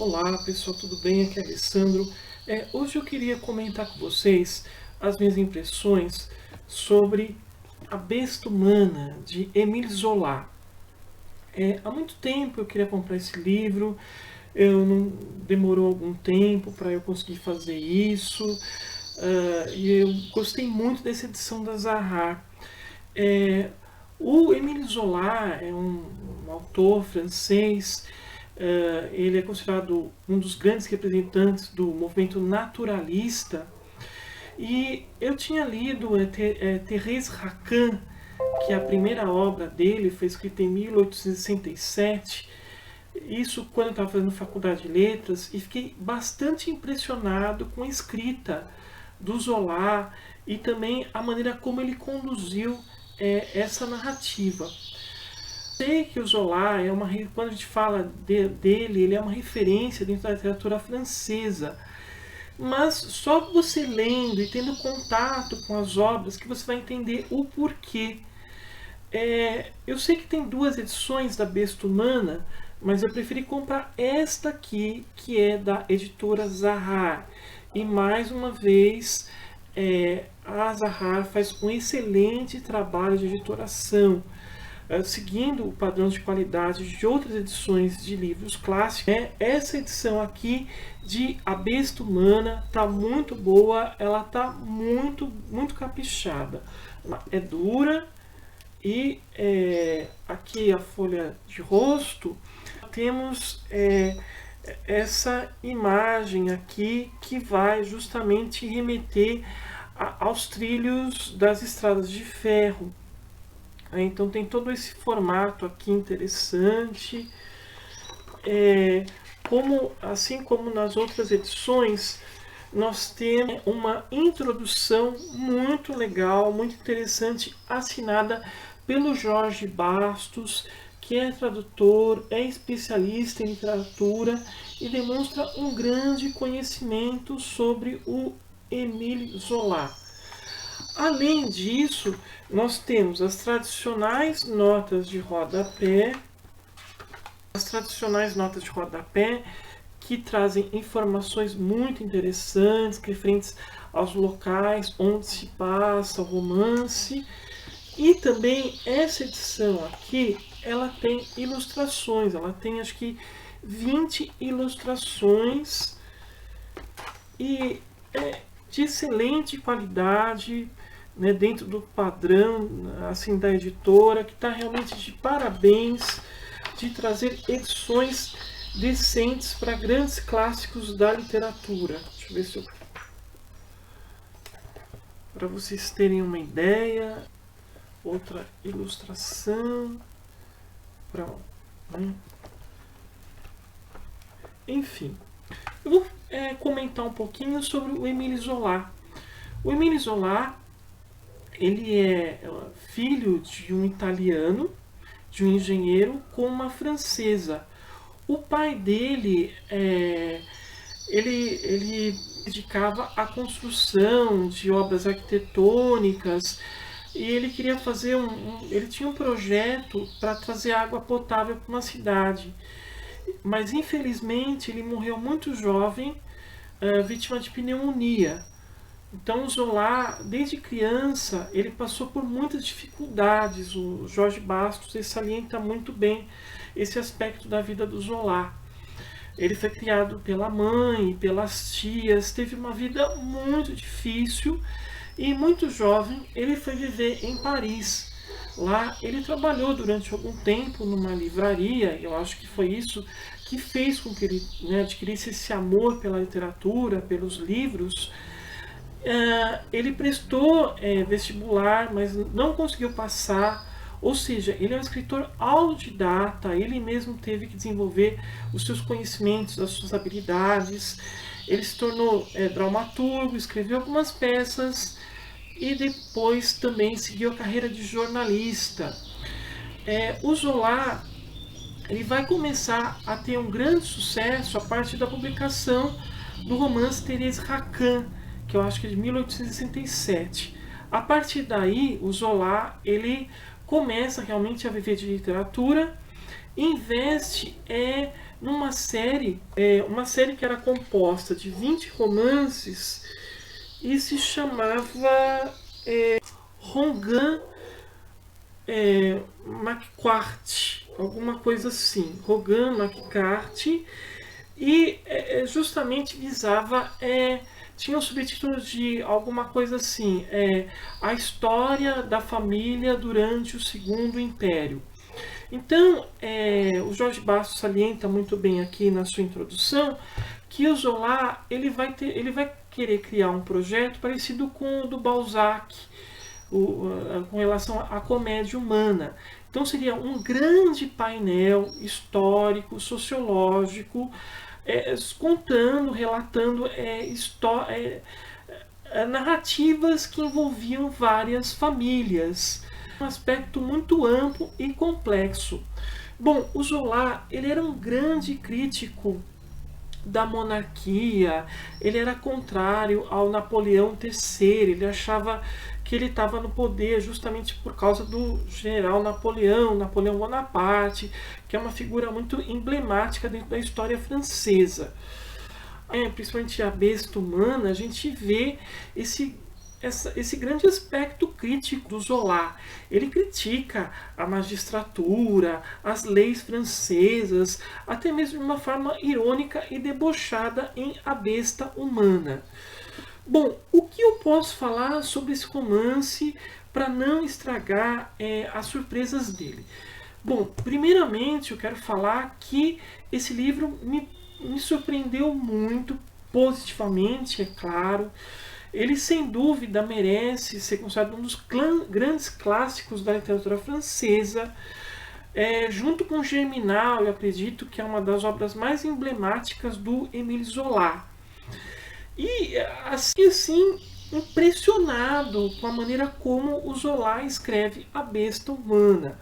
Olá pessoal, tudo bem? Aqui é Alessandro. Hoje eu queria comentar com vocês as minhas impressões sobre A Besta Humana, de Émile Zola. Há muito tempo eu queria comprar esse livro, eu não demorou algum tempo para eu conseguir fazer isso, e eu gostei muito dessa edição da Zahar. É, o Émile Zola é um autor francês. Ele é considerado um dos grandes representantes do movimento naturalista. E eu tinha lido Thérèse Raquin, que a primeira obra dele foi escrita em 1867. Isso quando eu estava fazendo faculdade de letras, e fiquei bastante impressionado com a escrita do Zola e também a maneira como ele conduziu essa narrativa. Sei que o Zola é quando a gente fala dele, ele é uma referência dentro da literatura francesa. Mas só você lendo e tendo contato com as obras que você vai entender o porquê. Eu sei que tem duas edições da Besta Humana, mas eu preferi comprar esta aqui, que é da editora Zahar. E mais uma vez, a Zahar faz um excelente trabalho de editoração, seguindo o padrão de qualidade de outras edições de livros clássicos. Essa edição aqui de A Besta Humana está muito boa, ela está muito caprichada. É dura e aqui a folha de rosto temos essa imagem aqui que vai justamente remeter aos trilhos das estradas de ferro. Então tem todo esse formato aqui interessante. Assim como nas outras edições, nós temos uma introdução muito legal, muito interessante, assinada pelo Jorge Bastos, que é tradutor, é especialista em literatura e demonstra um grande conhecimento sobre o Émile Zola. Além disso, nós temos as tradicionais notas de rodapé, que trazem informações muito interessantes referentes aos locais onde se passa o romance. E também essa edição aqui, ela tem ilustrações, ela tem acho que 20 ilustrações e de excelente qualidade, né, dentro do padrão assim da editora, que está realmente de parabéns de trazer edições decentes para grandes clássicos da literatura. Deixa eu ver se eu... para vocês terem uma ideia, outra ilustração, pronto, né? Enfim, eu vou comentar um pouquinho sobre o Émile Zola. O Émile Zola, ele é filho de um italiano, de um engenheiro, com uma francesa. O pai dele, ele dedicava à construção de obras arquitetônicas e ele queria fazer ele tinha um projeto para trazer água potável para uma cidade. Mas infelizmente ele morreu muito jovem, vítima de pneumonia. Então o Zola, desde criança, ele passou por muitas dificuldades. O Jorge Bastos ele salienta muito bem esse aspecto da vida do Zola. Ele foi criado pela mãe, pelas tias, teve uma vida muito difícil e muito jovem ele foi viver em Paris. Lá ele trabalhou durante algum tempo numa livraria, eu acho que foi isso que fez com que ele adquirisse esse amor pela literatura, pelos livros. Ele prestou vestibular, mas não conseguiu passar. Ou seja, ele é um escritor autodidata, ele mesmo teve que desenvolver os seus conhecimentos, as suas habilidades. Ele se tornou dramaturgo, escreveu algumas peças e depois também seguiu a carreira de jornalista. O Zola ele vai começar a ter um grande sucesso a partir da publicação do romance Thérèse Raquin, que eu acho que é de 1867. A partir daí, o Zola ele começa realmente a viver de literatura, investe numa série, uma série que era composta de 20 romances e se chamava Rongan McCart, alguma coisa assim, Rongan McCart, e justamente visava, tinha o subtítulo de alguma coisa assim, a história da família durante o Segundo Império. Então, o Jorge Bastos salienta muito bem aqui na sua introdução que o Zola ele vai querer criar um projeto parecido com o do Balzac, com relação à comédia humana. Então seria um grande painel histórico, sociológico, contando, relatando narrativas que envolviam várias famílias. Um aspecto muito amplo e complexo. Bom, o Zola ele era um grande crítico da monarquia, ele era contrário ao Napoleão III, ele achava que ele estava no poder justamente por causa do general Napoleão Bonaparte, que é uma figura muito emblemática dentro da história francesa. Principalmente a Besta Humana, a gente vê esse grande aspecto crítico do Zola. Ele critica a magistratura, as leis francesas, até mesmo de uma forma irônica e debochada em A Besta Humana. Bom, o que eu posso falar sobre esse romance para não estragar as surpresas dele? Bom, primeiramente eu quero falar que esse livro me surpreendeu muito, positivamente, é claro. Ele, sem dúvida, merece ser considerado um dos grandes clássicos da literatura francesa. Junto com Germinal, eu acredito que é uma das obras mais emblemáticas do Émile Zola. E, assim, impressionado com a maneira como o Zola escreve A Besta Humana.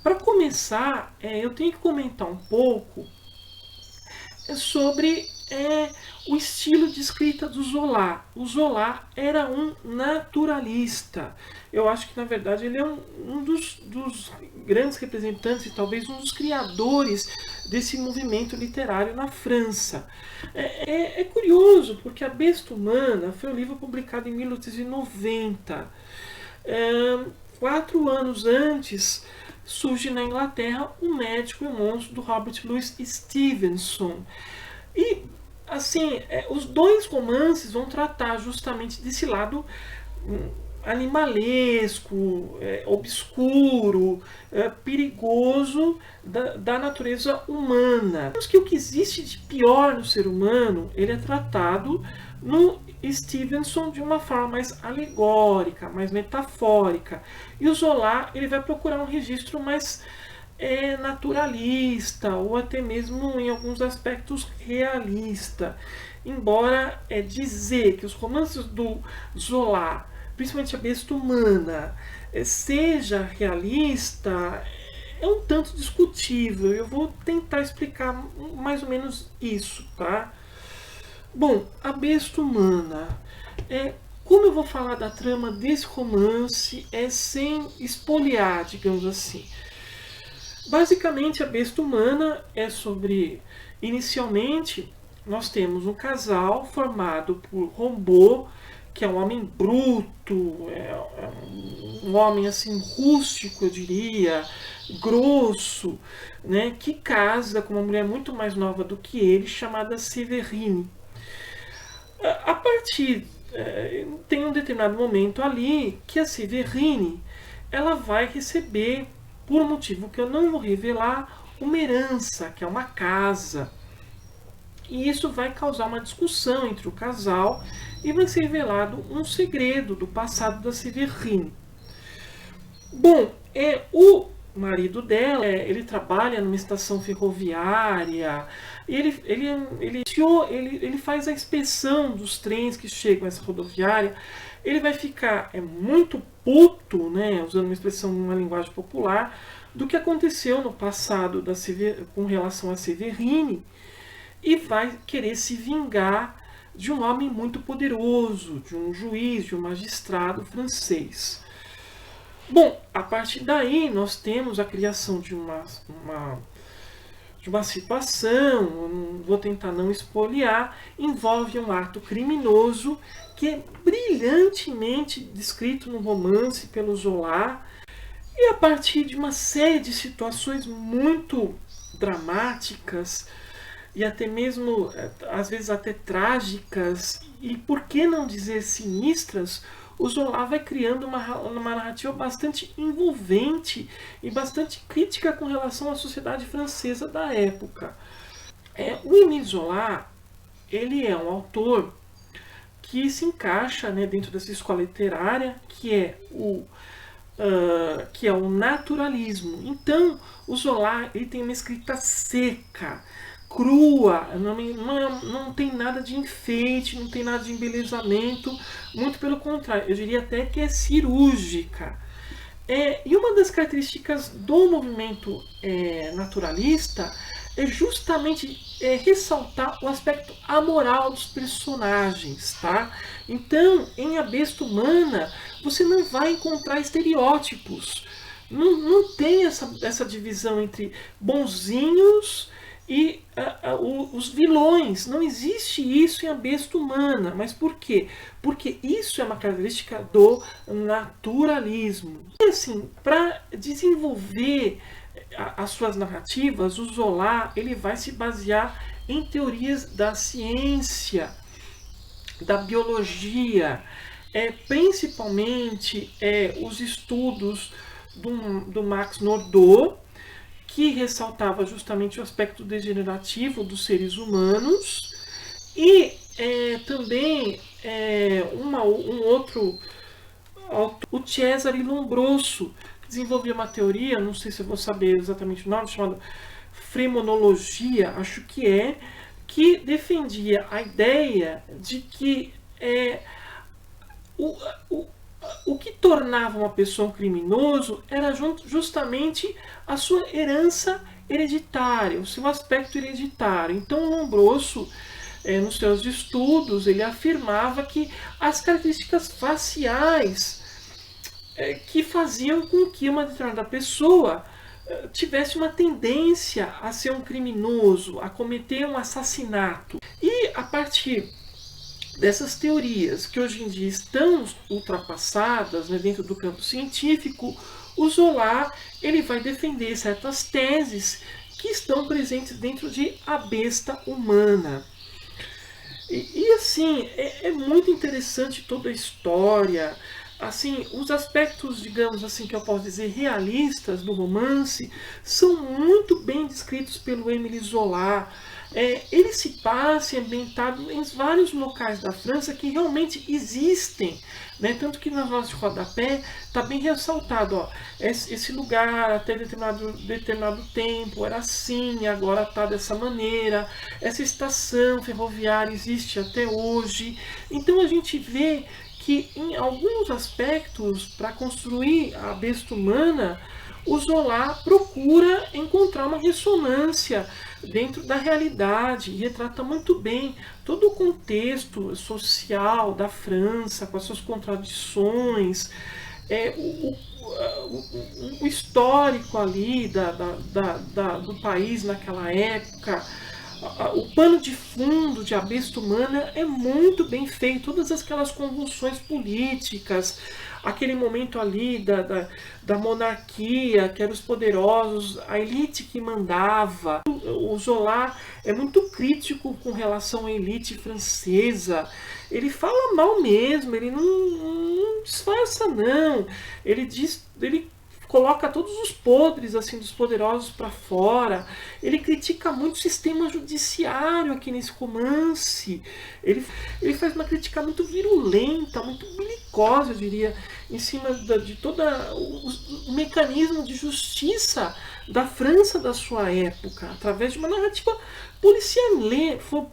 Para começar, eu tenho que comentar um pouco sobre o estilo de escrita do Zola. O Zola era um naturalista. Eu acho que, na verdade, ele é um dos grandes representantes e talvez um dos criadores desse movimento literário na França. É curioso, porque A Besta Humana foi um livro publicado em 1890. 4 anos antes, surge na Inglaterra O Médico e o Monstro, do Robert Louis Stevenson. E, assim, os dois romances vão tratar justamente desse lado animalesco, obscuro, perigoso da natureza humana. Que o que existe de pior no ser humano, ele é tratado no Stevenson de uma forma mais alegórica, mais metafórica. E o Zola ele vai procurar um registro mais naturalista, ou até mesmo em alguns aspectos realista. Embora dizer que os romances do Zola, principalmente A Besta Humana, seja realista, é um tanto discutível. Eu vou tentar explicar mais ou menos isso, tá? Bom, A Besta Humana. Como eu vou falar da trama desse romance sem espoliar, digamos assim. Basicamente, A Besta Humana é sobre... Inicialmente, nós temos um casal formado por Rimbaud, que é um homem bruto, um homem assim rústico, eu diria, grosso, né, que casa com uma mulher muito mais nova do que ele, chamada Séverine. A partir tem um determinado momento ali que a Séverine ela vai receber, por um motivo que eu não vou revelar, uma herança, que é uma casa. E isso vai causar uma discussão entre o casal e vai ser revelado um segredo do passado da Séverine. Bom, o marido dela, ele trabalha numa estação ferroviária, e ele faz a inspeção dos trens que chegam a essa rodoviária. Ele vai ficar muito puto, né, usando uma expressão, uma linguagem popular, do que aconteceu no passado com relação a Séverine, e vai querer se vingar de um homem muito poderoso, de um juiz, de um magistrado francês. Bom, a partir daí nós temos a criação de de uma situação, vou tentar não espoliar, envolve um ato criminoso que é brilhantemente descrito no romance pelo Zola, e a partir de uma série de situações muito dramáticas e até mesmo, às vezes até trágicas, e por que não dizer sinistras, o Zola vai criando uma narrativa bastante envolvente e bastante crítica com relação à sociedade francesa da época. O Émile Zola, ele é um autor que se encaixa, né, dentro dessa escola literária, que é o naturalismo. Então, o Zola, ele tem uma escrita seca, crua, não tem nada de enfeite, não tem nada de embelezamento, muito pelo contrário, eu diria até que é cirúrgica. E uma das características do movimento naturalista é justamente ressaltar o aspecto amoral dos personagens, tá? Então, em A Besta Humana, você não vai encontrar estereótipos. Não tem essa divisão entre bonzinhos e os vilões. Não existe isso em A Besta Humana. Mas por quê? Porque isso é uma característica do naturalismo. E assim, para desenvolver as suas narrativas, o Zola, ele vai se basear em teorias da ciência, da biologia, principalmente os estudos do Max Nordau, que ressaltava justamente o aspecto degenerativo dos seres humanos, e também um outro autor, o Cesare Lombroso, que desenvolvia uma teoria, não sei se eu vou saber exatamente o nome, chamada fremonologia, acho que defendia a ideia de que o que tornava uma pessoa um criminoso era justamente a sua herança hereditária, o seu aspecto hereditário. Então, Lombroso, nos seus estudos, ele afirmava que as características faciais que faziam com que uma determinada pessoa tivesse uma tendência a ser um criminoso, a cometer um assassinato. E a partir dessas teorias que hoje em dia estão ultrapassadas, né, dentro do campo científico, o Zola, ele vai defender certas teses que estão presentes dentro de A Besta Humana. E assim, é muito interessante toda a história. Assim, os aspectos, digamos assim, que eu posso dizer realistas do romance são muito bem descritos pelo Émile Zola. Ele se passa ambientado em vários locais da França que realmente existem, né? Tanto que nas notas de rodapé está bem ressaltado, ó, esse lugar até determinado tempo era assim, agora está dessa maneira, essa estação ferroviária existe até hoje. Então a gente vê que em alguns aspectos, para construir A Besta Humana, o Zola procura encontrar uma ressonância dentro da realidade e retrata muito bem todo o contexto social da França, com as suas contradições, o histórico ali do país naquela época. O pano de fundo de A Besta Humana é muito bem feito, todas aquelas convulsões políticas, aquele momento ali da monarquia, que eram os poderosos, a elite que mandava. O Zola é muito crítico com relação à elite francesa. Ele fala mal mesmo, ele não disfarça não. Ele coloca todos os podres assim dos poderosos para fora. Ele critica muito o sistema judiciário aqui nesse romance. Ele faz uma crítica muito virulenta, muito belicosa, eu diria, em cima de todo o mecanismo de justiça da França da sua época, através de uma narrativa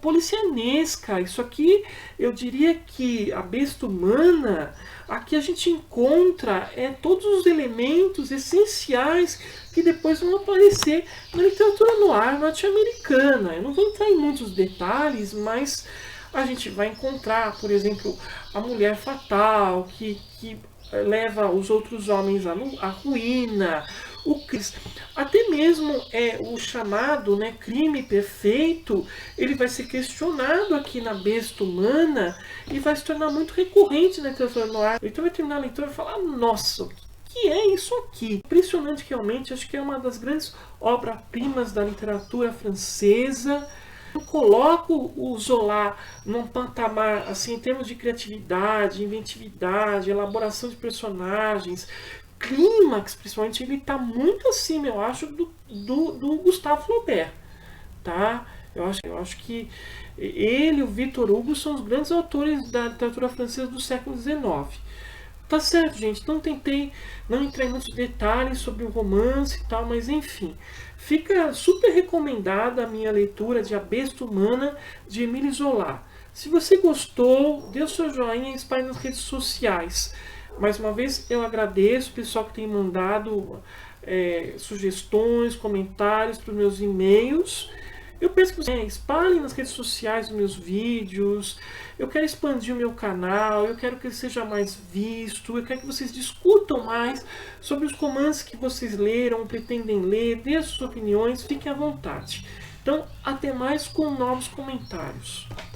policianesca. Isso aqui, eu diria que A Besta Humana, aqui a gente encontra todos os elementos essenciais que depois vão aparecer na literatura noir norte-americana. Eu não vou entrar em muitos detalhes, mas a gente vai encontrar, por exemplo, a mulher fatal que leva os outros homens à ruína, Até mesmo o chamado, né, crime perfeito, ele vai ser questionado aqui na Besta Humana e vai se tornar muito recorrente na literatura noir. Então vai terminar a leitura e falar, nossa, o que é isso aqui? Impressionante realmente, acho que é uma das grandes obras-primas da literatura francesa. Eu coloco o Zola num patamar, assim, em termos de criatividade, inventividade, elaboração de personagens, clímax, principalmente, ele está muito acima, eu acho, do Gustave Flaubert, tá? Eu acho que ele e o Victor Hugo são os grandes autores da literatura francesa do século XIX. Tá certo, gente, não tentei não entrar em muitos detalhes sobre o romance e tal, mas enfim. Fica super recomendada a minha leitura de A Besta Humana, de Émile Zola. Se você gostou, dê o seu joinha e espalhe nas redes sociais. Mais uma vez, eu agradeço o pessoal que tem mandado sugestões, comentários para os meus e-mails. Eu peço que vocês espalhem nas redes sociais os meus vídeos. Eu quero expandir o meu canal, eu quero que ele seja mais visto, eu quero que vocês discutam mais sobre os romances que vocês leram, pretendem ler, dê as suas opiniões, fiquem à vontade. Então, até mais com novos comentários.